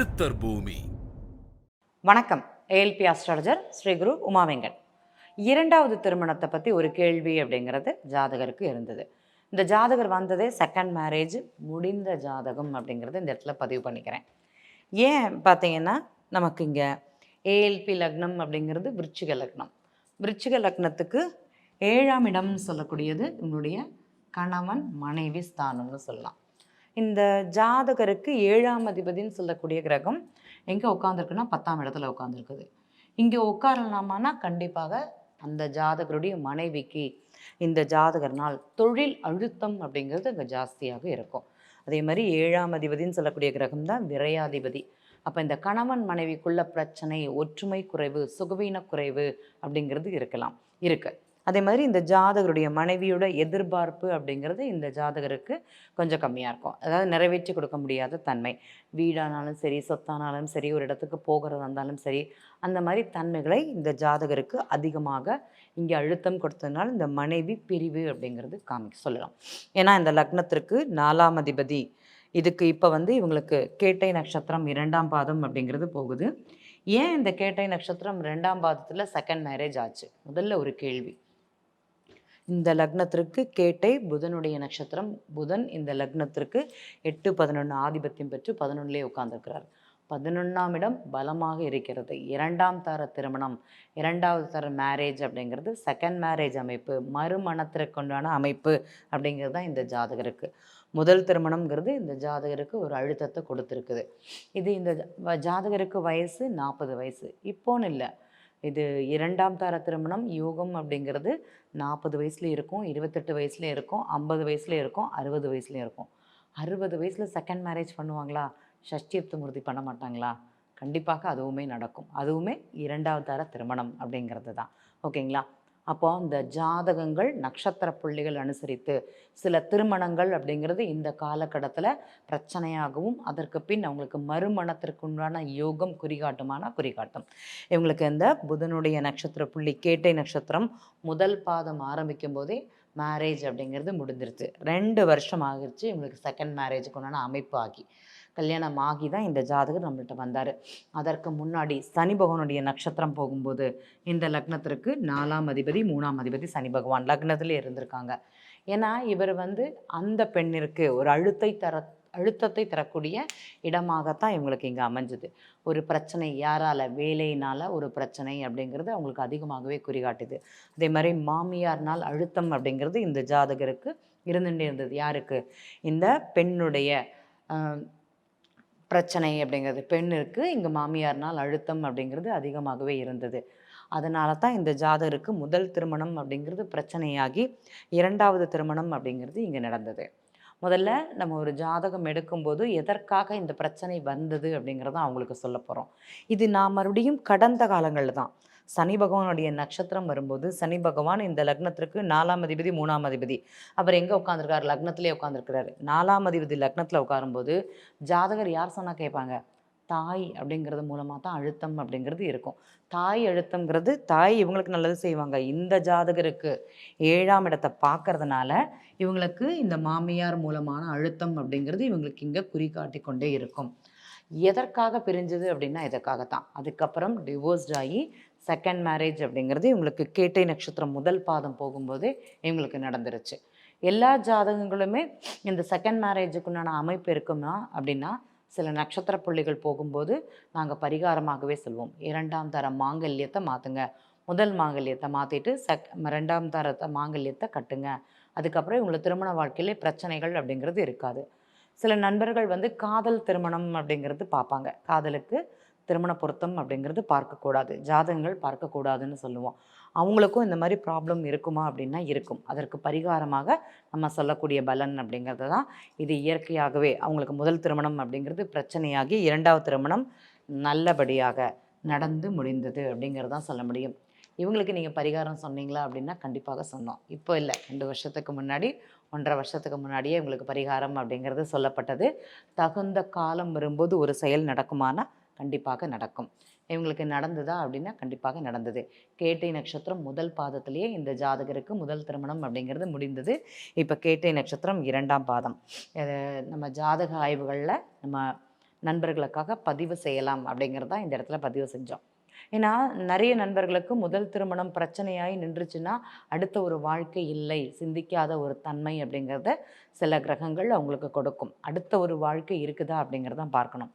சித்தர் பூமி. வணக்கம். ஏஎல்பி அஸ்ட்ராலஜர் ஸ்ரீ குரு உமாவெங்கன். இரண்டாவது திருமணத்தை பற்றி ஒரு கேள்வி அப்படிங்கிறது ஜாதகருக்கு இருந்தது. இந்த ஜாதகர் வந்ததே செகண்ட் மேரேஜ் முடிந்த ஜாதகம் அப்படிங்கிறது இந்த இடத்துல பதிவு பண்ணிக்கிறேன். ஏன் பார்த்தீங்கன்னா, நமக்கு இங்கே ஏஎல்பி லக்னம் அப்படிங்கிறது விருச்சிக லக்னம். விருச்சிக லக்னத்துக்கு 7ஆம் இடம்னு சொல்லக்கூடியது உங்களுடைய கணவன் மனைவி ஸ்தானம்னு சொல்லலாம். இந்த ஜாதகருக்கு 7ஆம் அதிபதினு சொல்லக்கூடிய கிரகம் எங்கே உட்காந்துருக்குன்னா 10ஆம் இடத்துல உட்காந்துருக்குது. இங்கே உட்காரலாமான்னா கண்டிப்பாக அந்த ஜாதகருடைய மனைவிக்கு இந்த ஜாதகர்னால் தொழில் அழுத்தம் அப்படிங்கிறது அங்கே ஜாஸ்தியாக இருக்கும். அதே மாதிரி 7ஆம் அதிபதினு சொல்லக்கூடிய கிரகம் தான் விரையாதிபதி. அப்போ இந்த கணவன் மனைவிக்குள்ள பிரச்சனை, ஒற்றுமை குறைவு, சுகவீன குறைவு அப்படிங்கிறது இருக்குது. அதே மாதிரி இந்த ஜாதகருடைய மனைவியோட எதிர்பார்ப்பு அப்படிங்கிறது இந்த ஜாதகருக்கு கொஞ்சம் கம்மியாக இருக்கும். அதாவது நிறைவேற்றி கொடுக்க முடியாத தன்மை, வீடானாலும் சரி, சொத்தானாலும் சரி, ஒரு இடத்துக்கு போகிறதா இருந்தாலும் சரி, அந்த மாதிரி தன்மைகளை இந்த ஜாதகருக்கு அதிகமாக இங்கே அழுத்தம் கொடுத்ததுனால இந்த மனைவி பிரிவு அப்படிங்கிறது சொல்லலாம். ஏன்னா இந்த லக்னத்திற்கு 4ஆம் அதிபதி இதுக்கு இப்போ இவங்களுக்கு கேட்டை நட்சத்திரம் 2ஆம் பாதம் அப்படிங்கிறது போகுது. ஏன் இந்த கேட்டை நட்சத்திரம் 2ஆம் பாதத்தில் செகண்ட் மேரேஜ் ஆச்சு? முதல்ல ஒரு கேள்வி. இந்த லக்னத்திற்கு கேட்டை புதனுடைய நட்சத்திரம். புதன் இந்த லக்னத்திற்கு 8-11 ஆதிபத்தியம் பெற்று 11லே உட்கார்ந்துருக்கிறார். 11ஆம் இடம் பலமாக இருக்கிறது. 2ஆம் தர திருமணம், 2வது தர மேரேஜ் அப்படிங்கிறது செகண்ட் மேரேஜ் அமைப்பு, மறுமணத்திற்குண்டான அமைப்பு அப்படிங்கிறது தான் இந்த ஜாதகருக்கு. முதல் திருமணம்ங்கிறது இந்த ஜாதகருக்கு ஒரு அழுத்தத்தை கொடுத்துருக்குது. இது இந்த ஜாதகருக்கு வயசு 40 வயசு. இப்போன்னு இல்லை, இது 2ஆம் தர திருமணம் யோகம் அப்படிங்கிறது 40 வயசுலேயும் இருக்கும், 28 வயசுலேயும் இருக்கும், 50 வயசுலேயும் இருக்கும், 60 வயசுலேயும் இருக்கும். 60 வயசில் செகண்ட் மேரேஜ் பண்ணுவாங்களா? ஷஷ்டியப்த மூர்த்தி பண்ண மாட்டாங்களா? கண்டிப்பாக அதுவுமே நடக்கும். அதுவுமே 2ஆவது தர திருமணம் அப்படிங்கிறது தான். ஓகேங்களா? அப்போ அந்த ஜாதகங்கள் நட்சத்திர புள்ளிகள் அனுசரித்து சில திருமணங்கள் அப்படிங்கிறது இந்த காலகட்டத்தில் பிரச்சனையாகவும் அதற்கு பின் அவங்களுக்கு மறுமணத்திற்குண்டான யோகம் குறிகாட்டும். இவங்களுக்கு இந்த புதனுடைய நட்சத்திர புள்ளி கேட்டை நட்சத்திரம் முதல் பாதம் ஆரம்பிக்கும் போதே மேரேஜ் அப்படிங்கிறது முடிஞ்சிருச்சு. 2 வருஷம் ஆகிருச்சு இவங்களுக்கு செகண்ட் மேரேஜுக்கு உண்டான அமைப்பு ஆகி. கல்யாணம் ஆகி தான் இந்த ஜாதகர் நம்மள்கிட்ட வந்தார். அதற்கு முன்னாடி சனி பகவானுடைய நட்சத்திரம் போகும்போது இந்த லக்னத்திற்கு 4ஆம் அதிபதி 3ஆம் அதிபதி சனி பகவான் லக்னத்திலே இருந்திருக்காங்க. ஏன்னா இவர் அந்த பெண்ணிற்கு ஒரு அழுத்தத்தை தரக்கூடிய இடமாகத்தான் இவங்களுக்கு இங்கே அமைஞ்சுது. ஒரு பிரச்சனை யாரால், வேலையினால் ஒரு பிரச்சனை அப்படிங்கிறது அவங்களுக்கு அதிகமாகவே குறிகாட்டுது. அதே மாதிரி மாமியார்னால் அழுத்தம் அப்படிங்கிறது இந்த ஜாதகருக்கு இருந்துகிட்டே இருந்தது. யாருக்கு? இந்த பெண்ணுடைய பிரச்சனை அப்படிங்கிறது, பெண்ணிற்கு இங்கே மாமியார்னால் அழுத்தம் அப்படிங்கிறது அதிகமாகவே இருந்தது. அதனால தான் இந்த ஜாதகருக்கு முதல் திருமணம் அப்படிங்கிறது பிரச்சனையாகி 2வது திருமணம் அப்படிங்கிறது இங்கே நடந்தது. முதல்ல நம்ம ஒரு ஜாதகம் எடுக்கும்போது எதற்காக இந்த பிரச்சனை வந்தது அப்படிங்கிறத அவங்களுக்கு சொல்ல போகிறோம். இது நான் மறுபடியும் கடந்த காலங்களில் தான். சனி பகவானுடைய நட்சத்திரம் வரும்போது சனி பகவான் இந்த லக்னத்திற்கு 4ஆம் அதிபதி 3ஆம் அதிபதி அவர் எங்கே உட்காந்துருக்காரு? லக்னத்திலே உட்காந்துருக்கிறாரு. 4ஆம் அதிபதி லக்னத்தில் உட்காரும்போது ஜாதகர் யார் சொன்னால் கேட்பாங்க? தாய் அப்படிங்கிறது மூலமாக தான் அழுத்தம் அப்படிங்கிறது இருக்கும். தாய் அழுத்தங்கிறது தாய் இவங்களுக்கு நல்லது செய்வாங்க. இந்த ஜாதகருக்கு 7ஆம் இடத்தை பார்க்கறதுனால இவங்களுக்கு இந்த மாமியார் மூலமான அழுத்தம் அப்படிங்கிறது இவங்களுக்கு இங்கே குறிகாட்டி கொண்டே இருக்கும். எதற்காக பிரிஞ்சது அப்படின்னா இதற்காகத்தான். அதுக்கப்புறம் டிவோர்ஸ்ட் ஆகி செகண்ட் மேரேஜ் அப்படிங்கிறது இவங்களுக்கு கேட்டை நட்சத்திரம் முதல் பாதம் போகும்போது இவங்களுக்கு நடந்துருச்சு. எல்லா ஜாதகங்களுமே இந்த செகண்ட் மேரேஜுக்குண்டான அமைப்பு இருக்குமா அப்படின்னா சில நட்சத்திர புள்ளிகள் போகும்போது நாங்கள் பரிகாரமாகவே சொல்வோம். 2ஆம் தர மாங்கல்யத்தை மாற்றுங்க, முதல் மாங்கல்யத்தை மாற்றிட்டு 2ஆம் தரத்தை மாங்கல்யத்தை கட்டுங்க. அதுக்கப்புறம் இவங்களை திருமண வாழ்க்கையிலே பிரச்சனைகள் அப்படிங்கிறது இருக்காது. சில நண்பர்கள் காதல் திருமணம் அப்படிங்கிறது பார்ப்பாங்க. காதலுக்கு திருமண பொருத்தம் அப்படிங்கிறது பார்க்கக்கூடாது, ஜாதகங்கள் பார்க்கக்கூடாதுன்னு சொல்லுவோம். அவங்களுக்கும் இந்த மாதிரி ப்ராப்ளம் இருக்குமா அப்படின்னா இருக்கும். அதற்கு பரிகாரமாக நம்ம சொல்லக்கூடிய பலன் அப்படிங்கிறது தான் இது. இயற்கையாகவே அவங்களுக்கு முதல் திருமணம் அப்படிங்கிறது பிரச்சனையாகி 2வது திருமணம் நல்லபடியாக நடந்து முடிந்தது அப்படிங்கிறது தான் சொல்ல முடியும். இவங்களுக்கு நீங்கள் பரிகாரம் சொன்னீங்களா அப்படின்னா கண்டிப்பாக சொன்னோம். இப்போ இல்லை, 2 வருஷத்துக்கு முன்னாடி 1.5 வருஷத்துக்கு முன்னாடியே இவங்களுக்கு பரிகாரம் அப்படிங்கிறது சொல்லப்பட்டது. தகுந்த காலம் வரும்போது ஒரு செயல் நடக்குமானா கண்டிப்பாக நடக்கும். இவங்களுக்கு நடந்ததா அப்படின்னா கண்டிப்பாக நடந்தது. கேட்டை நட்சத்திரம் முதல் பாதத்திலேயே இந்த ஜாதகருக்கு முதல் திருமணம் அப்படிங்கிறது முடிந்தது. இப்போ கேட்டை நட்சத்திரம் 2ஆம் பாதம். நம்ம ஜாதக ஆய்வுகளில் நம்ம நண்பர்களுக்காக பதிவு செய்யலாம் அப்படிங்கிறது தான் இந்த இடத்துல பதிவு செஞ்சோம். ஏன்னா நிறைய நண்பர்களுக்கு முதல் திருமணம் பிரச்சனையாகி நின்றுச்சுன்னா அடுத்த ஒரு வாழ்க்கை இல்லை, சிந்திக்காத ஒரு தன்மை அப்படிங்கிறத சில கிரகங்கள் அவங்களுக்கு கொடுக்கும். அடுத்த ஒரு வாழ்க்கை இருக்குதா அப்படிங்கிறத பார்க்கணும்.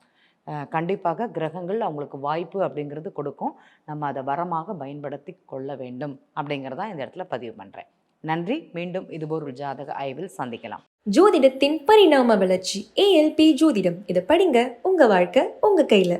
கண்டிப்பாக கிரகங்கள் அவங்களுக்கு வாய்ப்பு அப்படிங்கிறது கொடுக்கும். நம்ம அதை வரமாக பயன்படுத்தி கொள்ள வேண்டும் அப்படிங்கிறதான் இந்த இடத்துல பதிவு பண்ணுறேன். நன்றி. மீண்டும் இதுபோல் ஒரு ஜாதக ஆய்வில் சந்திக்கலாம். ஜோதிடத்தின் பரிணாம வளர்ச்சி ALP ஜோதிடம். இதை படிங்க, உங்க வாழ்க்கை உங்க கையில.